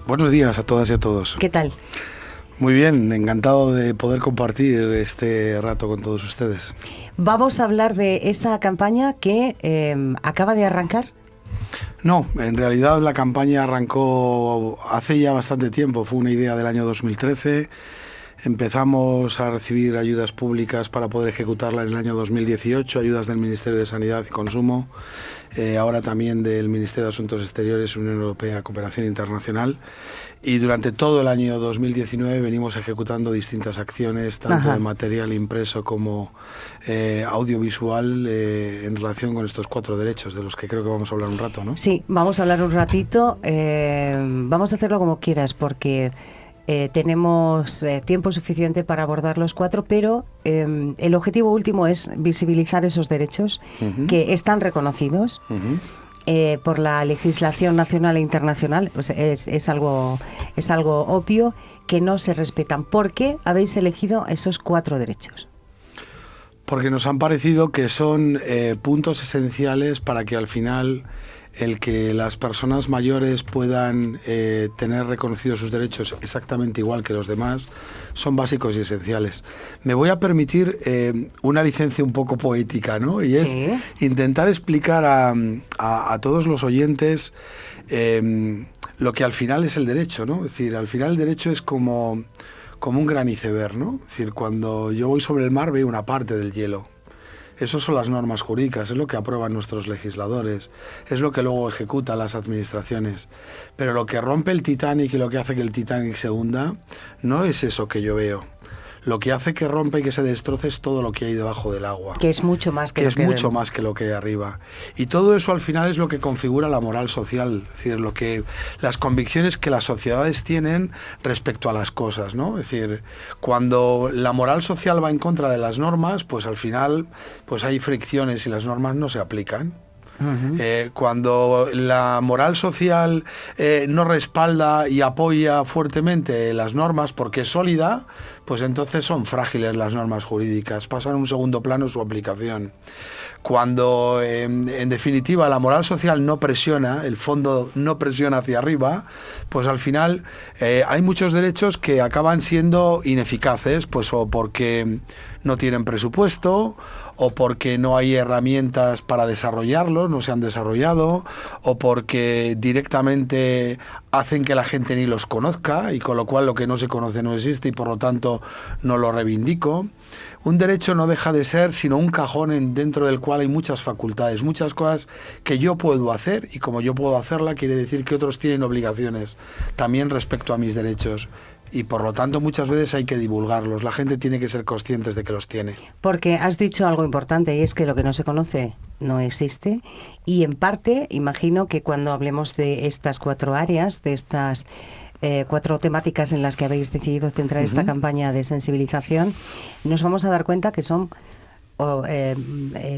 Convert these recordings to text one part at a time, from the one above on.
Buenos días a todas y a todos. ¿Qué tal? Muy bien, encantado de poder compartir este rato con todos ustedes. Vamos a hablar de esa campaña que acaba de arrancar. No, en realidad la campaña arrancó hace ya bastante tiempo, fue una idea del año 2013. Empezamos a recibir ayudas públicas para poder ejecutarla en el año 2018, ayudas del Ministerio de Sanidad y Consumo, ahora también del Ministerio de Asuntos Exteriores, Unión Europea, Cooperación Internacional. Y durante todo el año 2019 venimos ejecutando distintas acciones, tanto de material impreso como audiovisual, en relación con estos 4 derechos, de los que creo que vamos a hablar un rato, ¿no? Sí, vamos a hablar un ratito. Vamos a hacerlo como quieras, porque tenemos tiempo suficiente para abordar los 4, pero el objetivo último es visibilizar esos derechos que están reconocidos por la legislación nacional e internacional. Pues es algo obvio que no se respetan. ¿Por qué habéis elegido esos 4 derechos? Porque nos han parecido que son puntos esenciales para que al final el que las personas mayores puedan tener reconocidos sus derechos exactamente igual que los demás son básicos y esenciales. Me voy a permitir una licencia un poco poética, ¿no? Y es intentar explicar a todos los oyentes lo que al final es el derecho, ¿no? Es decir, al final el derecho es como un gran iceberg, ¿no? Es decir, cuando yo voy sobre el mar veo una parte del hielo. Esas son las normas jurídicas, es lo que aprueban nuestros legisladores, es lo que luego ejecutan las administraciones. Pero lo que rompe el Titanic y lo que hace que el Titanic se hunda no es eso que yo veo. Lo que hace que rompa y que se destroce es todo lo que hay debajo del agua. Que es mucho más que lo que hay arriba. Y todo eso al final es lo que configura la moral social, es decir, las convicciones que las sociedades tienen respecto a las cosas, ¿no? Es decir, cuando la moral social va en contra de las normas, pues al final pues hay fricciones y las normas no se aplican. Cuando la moral social no respalda y apoya fuertemente las normas porque es sólida, pues entonces son frágiles las normas jurídicas, pasan a un segundo plano su aplicación. Cuando en definitiva la moral social no presiona, el fondo no presiona hacia arriba, pues al final hay muchos derechos que acaban siendo ineficaces, pues o porque no tienen presupuesto, o porque no hay herramientas para desarrollarlos, no se han desarrollado, o porque directamente hacen que la gente ni los conozca, y con lo cual lo que no se conoce no existe y por lo tanto no lo reivindico. Un derecho no deja de ser sino un cajón dentro del cual hay muchas facultades, muchas cosas que yo puedo hacer, y como yo puedo hacerla quiere decir que otros tienen obligaciones también respecto a mis derechos. Y por lo tanto muchas veces hay que divulgarlos, la gente tiene que ser conscientes de que los tiene. Porque has dicho algo importante, y es que lo que no se conoce no existe, y en parte imagino que cuando hablemos de estas 4 áreas, de estas 4 temáticas en las que habéis decidido centrar esta campaña de sensibilización, nos vamos a dar cuenta que son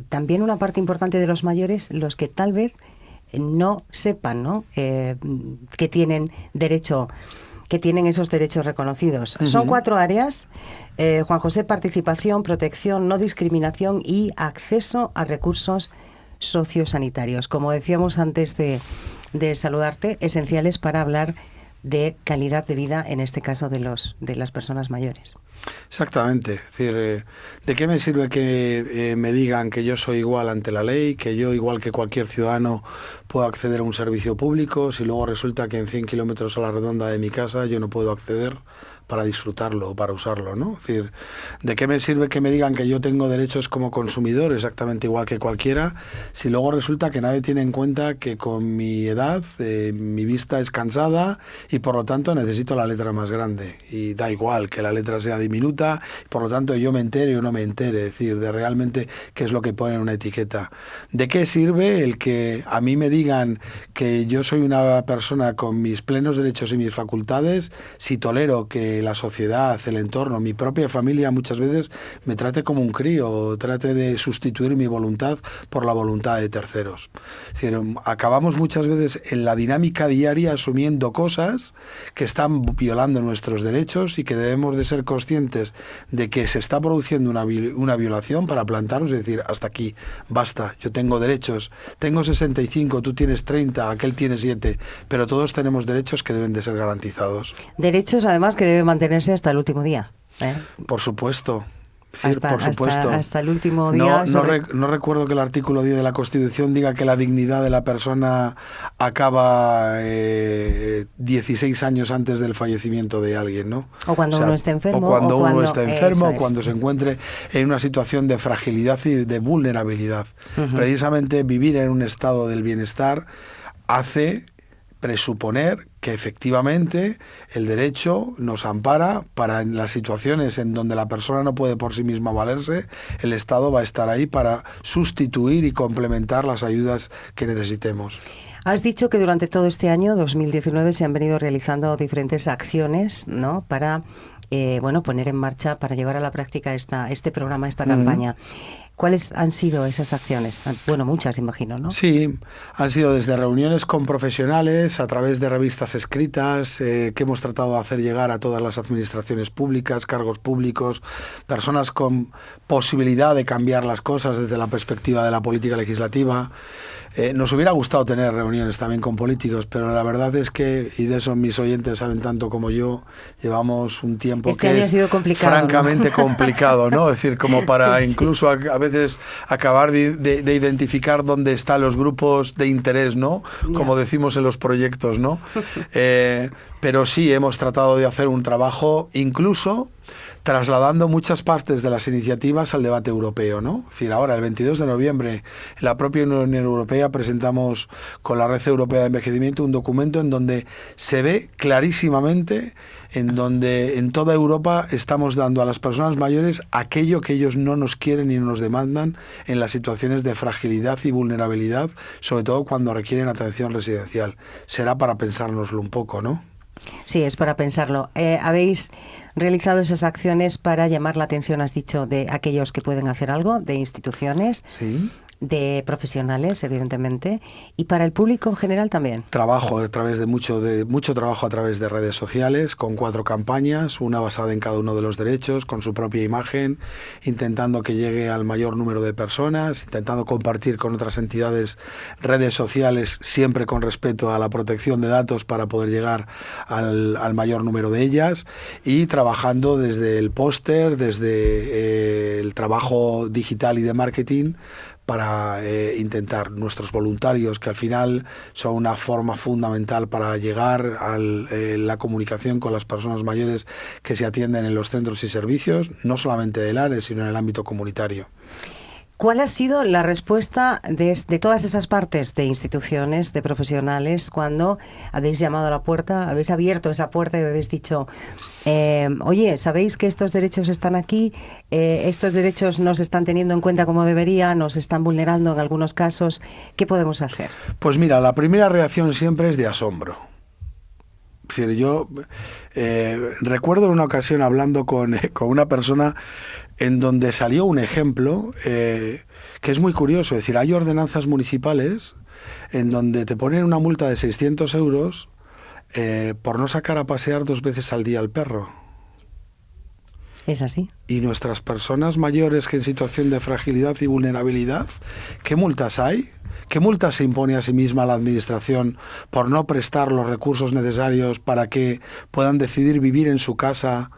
también una parte importante de los mayores los que tal vez no sepan, ¿no? Que tienen derecho, que tienen esos derechos reconocidos. Son 4 áreas, Juan José: participación, protección, no discriminación y acceso a recursos sociosanitarios. Como decíamos antes de saludarte, esenciales para hablar de calidad de vida, en este caso de las personas mayores. Exactamente. Es decir, ¿de qué me sirve que me digan que yo soy igual ante la ley, que yo, igual que cualquier ciudadano, puedo acceder a un servicio público, si luego resulta que en 100 kilómetros a la redonda de mi casa yo no puedo acceder para disfrutarlo o para usarlo, ¿no? Es decir, ¿de qué me sirve que me digan que yo tengo derechos como consumidor exactamente igual que cualquiera, si luego resulta que nadie tiene en cuenta que con mi edad mi vista es cansada y por lo tanto necesito la letra más grande? Y da igual que la letra sea diminuta, por lo tanto yo me entere o no me entere, es decir, de realmente qué es lo que pone en una etiqueta. ¿De qué sirve el que a mí me digan que yo soy una persona con mis plenos derechos y mis facultades si tolero que la sociedad, el entorno, mi propia familia muchas veces me trate como un crío, o trate de sustituir mi voluntad por la voluntad de terceros? Es decir, acabamos muchas veces en la dinámica diaria asumiendo cosas que están violando nuestros derechos y que debemos de ser conscientes conscientes de que se está produciendo una violación para plantarnos y decir, hasta aquí, basta, yo tengo derechos, tengo 65, tú tienes 30, aquel tiene 7, pero todos tenemos derechos que deben de ser garantizados. Derechos, además, que deben mantenerse hasta el último día. Por supuesto. Sí, hasta, por supuesto. Hasta el último día. No recuerdo que el artículo 10 de la Constitución diga que la dignidad de la persona acaba 16 años antes del fallecimiento de alguien, ¿no? O cuando uno esté enfermo. O cuando uno está enfermo, o cuando se encuentre en una situación de fragilidad y de vulnerabilidad. Precisamente vivir en un estado del bienestar hace presuponer que efectivamente el derecho nos ampara para en las situaciones en donde la persona no puede por sí misma valerse, el Estado va a estar ahí para sustituir y complementar las ayudas que necesitemos. Has dicho que durante todo este año, 2019, se han venido realizando diferentes acciones, ¿no?, para poner en marcha, para llevar a la práctica este programa, esta campaña. ¿Cuáles han sido esas acciones? Bueno, muchas, imagino, ¿no? Sí, han sido desde reuniones con profesionales, a través de revistas escritas, que hemos tratado de hacer llegar a todas las administraciones públicas, cargos públicos, personas con posibilidad de cambiar las cosas desde la perspectiva de la política legislativa. Nos hubiera gustado tener reuniones también con políticos, pero la verdad es que, y de eso mis oyentes saben tanto como yo, llevamos un tiempo que es francamente complicado, ¿no? Es decir, como para incluso a veces acabar de identificar dónde están los grupos de interés, ¿no? Como decimos en los proyectos, ¿no? Pero sí hemos tratado de hacer un trabajo incluso trasladando muchas partes de las iniciativas al debate europeo, ¿no? Es decir, ahora, el 22 de noviembre, en la propia Unión Europea presentamos con la Red Europea de Envejecimiento un documento en donde se ve clarísimamente en donde en toda Europa estamos dando a las personas mayores aquello que ellos no nos quieren y no nos demandan en las situaciones de fragilidad y vulnerabilidad, sobre todo cuando requieren atención residencial. Será para pensárnoslo un poco, ¿no? Sí, es para pensarlo. ¿Habéis realizado esas acciones para llamar la atención, has dicho, de aquellos que pueden hacer algo, de instituciones? Sí. De profesionales, evidentemente, y para el público en general también. Trabajo a través de mucho trabajo a través de redes sociales, con 4 campañas, una basada en cada uno de los derechos, con su propia imagen, intentando que llegue al mayor número de personas, intentando compartir con otras entidades redes sociales, siempre con respeto a la protección de datos para poder llegar al mayor número de ellas, y trabajando desde el póster, desde el trabajo digital y de marketing, para intentar nuestros voluntarios, que al final son una forma fundamental para llegar a la comunicación con las personas mayores que se atienden en los centros y servicios, no solamente del área, sino en el ámbito comunitario. ¿Cuál ha sido la respuesta de todas esas partes de instituciones, de profesionales, cuando habéis llamado a la puerta, habéis abierto esa puerta y habéis dicho, oye, ¿sabéis que estos derechos están aquí? Estos derechos no se están teniendo en cuenta como debería, nos están vulnerando en algunos casos. ¿Qué podemos hacer? Pues mira, la primera reacción siempre es de asombro. Es decir, yo recuerdo en una ocasión hablando con una persona en donde salió un ejemplo que es muy curioso. Es decir, hay ordenanzas municipales en donde te ponen una multa de 600 euros por no sacar a pasear 2 veces al día al perro. ¿Es así? Y nuestras personas mayores que en situación de fragilidad y vulnerabilidad, ¿qué multas hay? ¿Qué multa se impone a sí misma la Administración por no prestar los recursos necesarios para que puedan decidir vivir en su casa,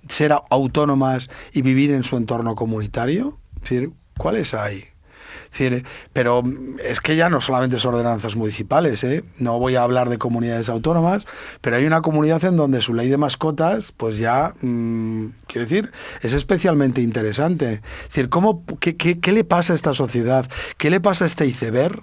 ser autónomas y vivir en su entorno comunitario? Es decir, ¿cuáles hay? Es decir, pero es que ya no solamente son ordenanzas municipales, no voy a hablar de comunidades autónomas, pero hay una comunidad en donde su ley de mascotas, pues ya, quiero decir, es especialmente interesante. Es decir, ¿qué le pasa a esta sociedad? ¿Qué le pasa a este iceberg?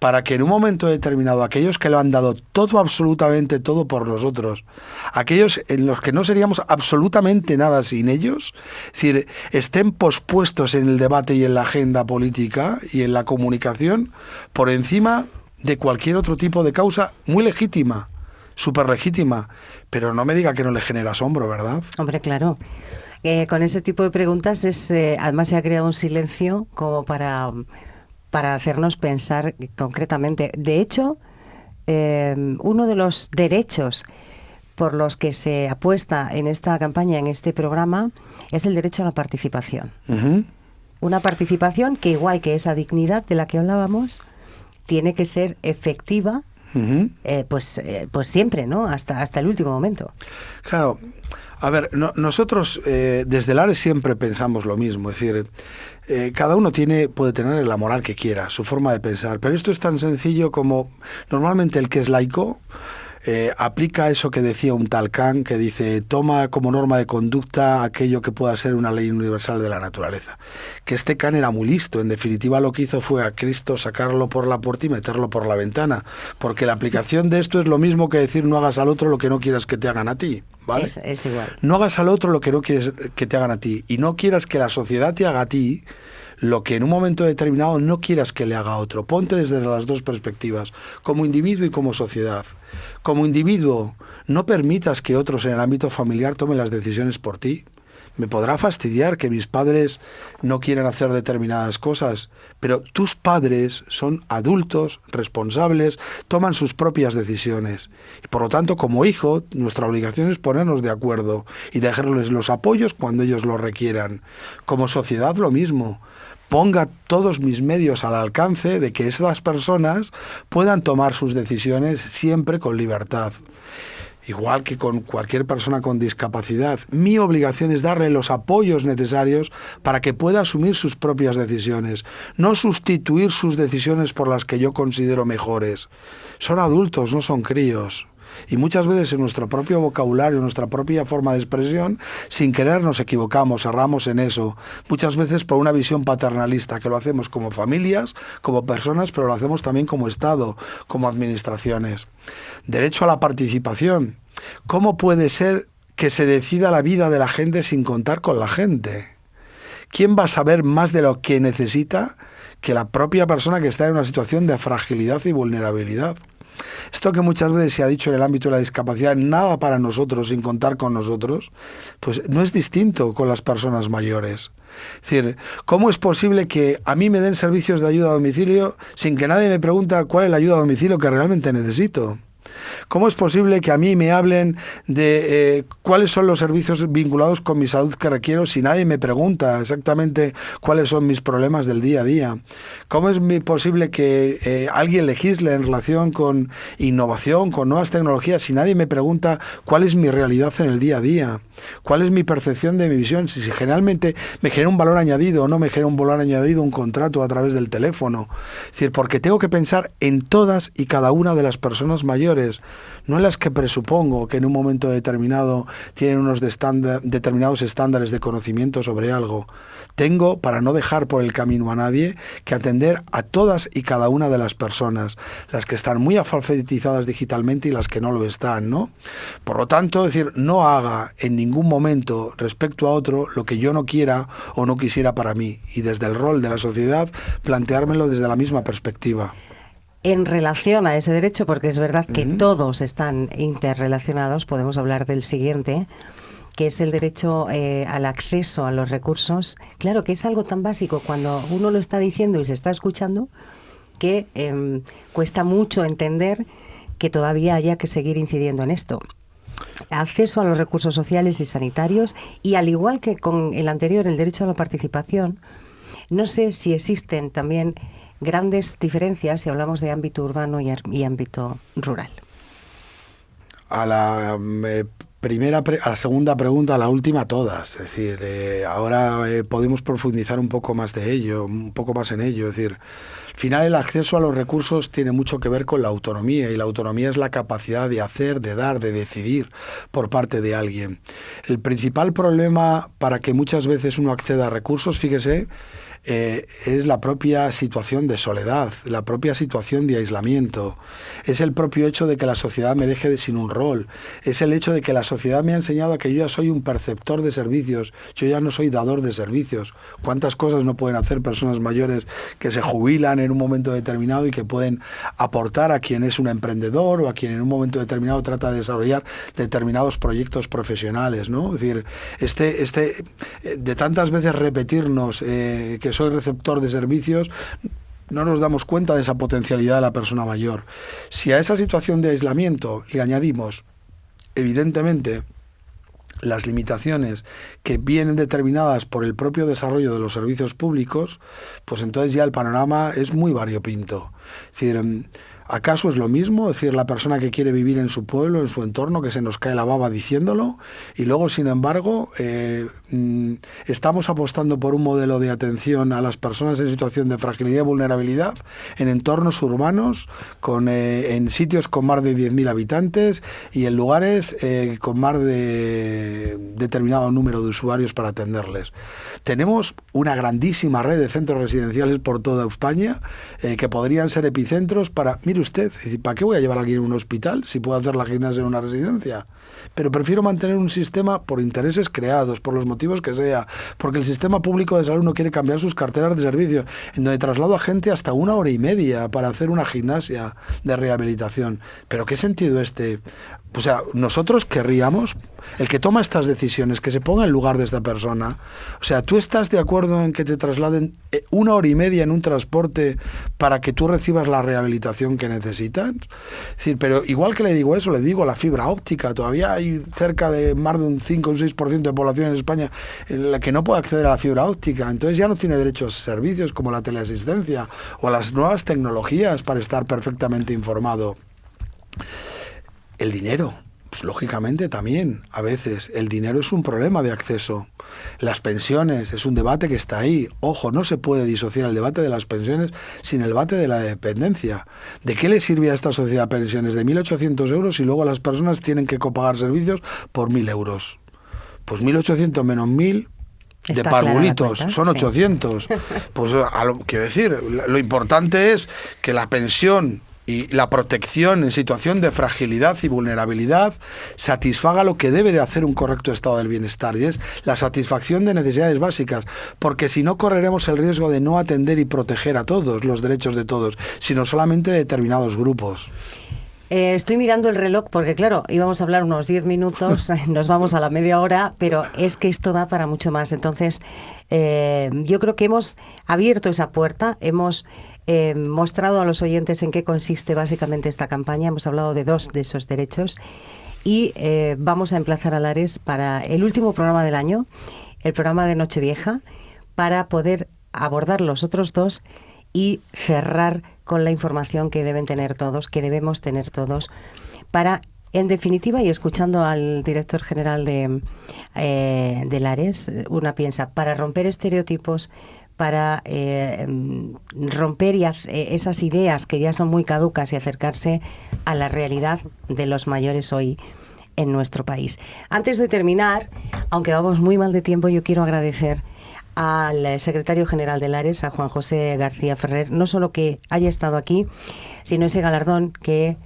Para que en un momento determinado aquellos que lo han dado todo, absolutamente todo por nosotros, aquellos en los que no seríamos absolutamente nada sin ellos, es decir, estén pospuestos en el debate y en la agenda política y en la comunicación por encima de cualquier otro tipo de causa muy legítima, súper legítima, pero no me diga que no le genera asombro, ¿verdad? Hombre, claro. Con ese tipo de preguntas además se ha creado un silencio como para hacernos pensar concretamente. De hecho, uno de los derechos por los que se apuesta en esta campaña, en este programa, es el derecho a la participación. Una participación que, igual que esa dignidad de la que hablábamos, tiene que ser efectiva, pues siempre, ¿no? Hasta el último momento. Claro. A ver, nosotros desde el ARE siempre pensamos lo mismo, es decir, cada uno puede tener la moral que quiera, su forma de pensar, pero esto es tan sencillo como normalmente el que es laico aplica eso que decía un tal Kant, que dice, toma como norma de conducta aquello que pueda ser una ley universal de la naturaleza. Que este Kant era muy listo, en definitiva lo que hizo fue a Cristo sacarlo por la puerta y meterlo por la ventana, porque la aplicación de esto es lo mismo que decir no hagas al otro lo que no quieras que te hagan a ti. ¿Vale? Es igual. No hagas al otro lo que no quieres que te hagan a ti, y no quieras que la sociedad te haga a ti lo que en un momento determinado no quieras que le haga a otro. Ponte desde las dos perspectivas, como individuo y como sociedad. Como individuo, no permitas que otros en el ámbito familiar tomen las decisiones por ti. Me podrá fastidiar que mis padres no quieran hacer determinadas cosas, pero tus padres son adultos, responsables, toman sus propias decisiones. Y por lo tanto, como hijo, nuestra obligación es ponernos de acuerdo y dejarles los apoyos cuando ellos lo requieran. Como sociedad, lo mismo. Ponga todos mis medios al alcance de que esas personas puedan tomar sus decisiones siempre con libertad. Igual que con cualquier persona con discapacidad, mi obligación es darle los apoyos necesarios para que pueda asumir sus propias decisiones, no sustituir sus decisiones por las que yo considero mejores. Son adultos, no son críos. Y muchas veces en nuestro propio vocabulario, en nuestra propia forma de expresión, sin querer nos equivocamos, erramos en eso. Muchas veces por una visión paternalista, que lo hacemos como familias, como personas, pero lo hacemos también como Estado, como administraciones. Derecho a la participación. ¿Cómo puede ser que se decida la vida de la gente sin contar con la gente? ¿Quién va a saber más de lo que necesita que la propia persona que está en una situación de fragilidad y vulnerabilidad? Esto que muchas veces se ha dicho en el ámbito de la discapacidad, nada para nosotros sin contar con nosotros, pues no es distinto con las personas mayores. Es decir, ¿cómo es posible que a mí me den servicios de ayuda a domicilio sin que nadie me pregunte cuál es la ayuda a domicilio que realmente necesito? ¿Cómo es posible que a mí me hablen de cuáles son los servicios vinculados con mi salud que requiero si nadie me pregunta exactamente cuáles son mis problemas del día a día? ¿Cómo es posible que alguien legisle en relación con innovación, con nuevas tecnologías, si nadie me pregunta cuál es mi realidad en el día a día? ¿Cuál es mi percepción de mi visión? Si generalmente me genera un valor añadido o no me genera un valor añadido un contrato a través del teléfono. Es decir, porque tengo que pensar en todas y cada una de las personas mayores, no en las que presupongo que en un momento determinado tienen unos determinados estándares de conocimiento sobre algo. Tengo, para no dejar por el camino a nadie, que atender a todas y cada una de las personas, las que están muy alfabetizadas digitalmente y las que no lo están, ¿no? Por lo tanto, es decir, no haga en ningún momento respecto a otro lo que yo no quiera o no quisiera para mí, y desde el rol de la sociedad planteármelo desde la misma perspectiva. En relación a ese derecho, porque es verdad que todos están interrelacionados, podemos hablar del siguiente, que es el derecho al acceso a los recursos. Claro que es algo tan básico cuando uno lo está diciendo y se está escuchando, que cuesta mucho entender que todavía haya que seguir incidiendo en esto. Acceso a los recursos sociales y sanitarios, y al igual que con el anterior, el derecho a la participación, no sé si existen también grandes diferencias si hablamos de ámbito urbano y ámbito rural. A la segunda pregunta, a la última, todas. Es decir, ahora podemos profundizar un poco más en ello. Es decir, al final el acceso a los recursos tiene mucho que ver con la autonomía, y la autonomía es la capacidad de hacer, de dar, de decidir por parte de alguien. El principal problema para que muchas veces uno acceda a recursos, fíjese, es la propia situación de soledad, la propia situación de aislamiento. Es el propio hecho de que la sociedad me deje sin un rol. Es el hecho de que la sociedad me ha enseñado a que yo ya soy un perceptor de servicios, yo ya no soy dador de servicios. ¿Cuántas cosas no pueden hacer personas mayores que se jubilan en un momento determinado y que pueden aportar a quien es un emprendedor o a quien en un momento determinado trata de desarrollar determinados proyectos profesionales, ¿no? Es decir, de tantas veces repetirnos que soy receptor de servicios, no nos damos cuenta de esa potencialidad de la persona mayor. Si a esa situación de aislamiento le añadimos evidentemente, las limitaciones que vienen determinadas por el propio desarrollo de los servicios públicos, pues entonces ya el panorama es muy variopinto. Es decir, ¿acaso es lo mismo? Es decir, la persona que quiere vivir en su pueblo, en su entorno, que se nos cae la baba diciéndolo, y luego, sin embargo, estamos apostando por un modelo de atención a las personas en situación de fragilidad y vulnerabilidad en entornos urbanos, en sitios con más de 10.000 habitantes y en lugares con más de determinado número de usuarios para atenderles. Tenemos una grandísima red de centros residenciales por toda España que podrían ser epicentros para... Mire usted, ¿para qué voy a llevar a alguien a un hospital si puedo hacer la gimnasia en una residencia? Pero prefiero mantener un sistema por intereses creados, por los motivos que sea, porque el sistema público de salud no quiere cambiar sus carteras de servicio, en donde traslado a gente hasta 1 hora y media para hacer una gimnasia de rehabilitación. ¿Pero qué sentido este? O sea, nosotros querríamos, el que toma estas decisiones, que se ponga en lugar de esta persona. O sea, ¿tú estás de acuerdo en que te trasladen 1 hora y media en un transporte para que tú recibas la rehabilitación que necesitas? Es decir, pero igual que le digo eso, le digo la fibra óptica. Todavía hay cerca de más de un 5 o un 6% de población en España en la que no puede acceder a la fibra óptica. Entonces ya no tiene derecho a servicios como la teleasistencia o a las nuevas tecnologías para estar perfectamente informado. El dinero, pues lógicamente también, a veces, el dinero es un problema de acceso. Las pensiones es un debate que está ahí. Ojo, no se puede disociar el debate de las pensiones sin el debate de la dependencia. ¿De qué le sirve a esta sociedad pensiones de 1.800 euros y luego las personas tienen que copagar servicios por 1.000 euros? Pues 1.800 menos 1.000... de parvulitos, son 800. Sí. Pues quiero decir, lo importante es que la pensión y la protección en situación de fragilidad y vulnerabilidad satisfaga lo que debe de hacer un correcto estado del bienestar, y es la satisfacción de necesidades básicas, porque si no correremos el riesgo de no atender y proteger a todos los derechos de todos, sino solamente de determinados grupos. Estoy mirando el reloj porque, claro, íbamos a hablar unos 10 minutos, nos vamos a la media hora, pero es que esto da para mucho más. Entonces, yo creo que hemos abierto esa puerta, hemos mostrado a los oyentes en qué consiste básicamente esta campaña, hemos hablado de 2 de esos derechos y vamos a emplazar a Lares para el último programa del año, el programa de Nochevieja, para poder abordar los otros 2 y cerrar con la información que deben tener todos, que debemos tener todos, para, en definitiva, y escuchando al director general de Lares, una piensa, para romper estereotipos, para romper esas ideas que ya son muy caducas y acercarse a la realidad de los mayores hoy en nuestro país. Antes de terminar, aunque vamos muy mal de tiempo, yo quiero agradecer al secretario general de Lares, a Juan José García Ferrer, no solo que haya estado aquí, sino ese galardón que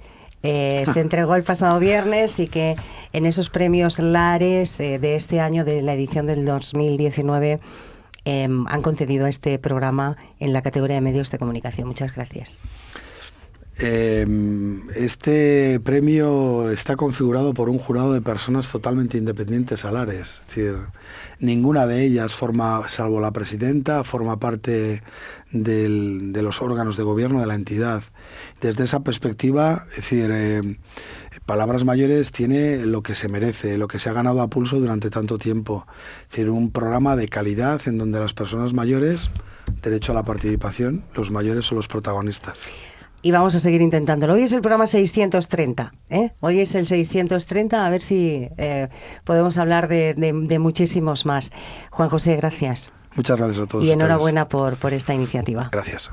se entregó el pasado viernes y que en esos premios Lares de este año, de la edición del 2019, han concedido a este programa en la categoría de medios de comunicación. Muchas gracias. Este premio está configurado por un jurado de personas totalmente independientes a Lares. Es decir, ninguna de ellas salvo la presidenta, forma parte de los órganos de gobierno de la entidad. Desde esa perspectiva, es decir, Palabras Mayores tiene lo que se merece, lo que se ha ganado a pulso durante tanto tiempo. Es decir, un programa de calidad en donde las personas mayores, derecho a la participación, los mayores son los protagonistas. Y vamos a seguir intentándolo. Hoy es el programa 630, ¿eh? Hoy es el 630, a ver si podemos hablar de muchísimos más. Juan José, gracias. Muchas gracias a todos. Y enhorabuena por esta iniciativa. Gracias.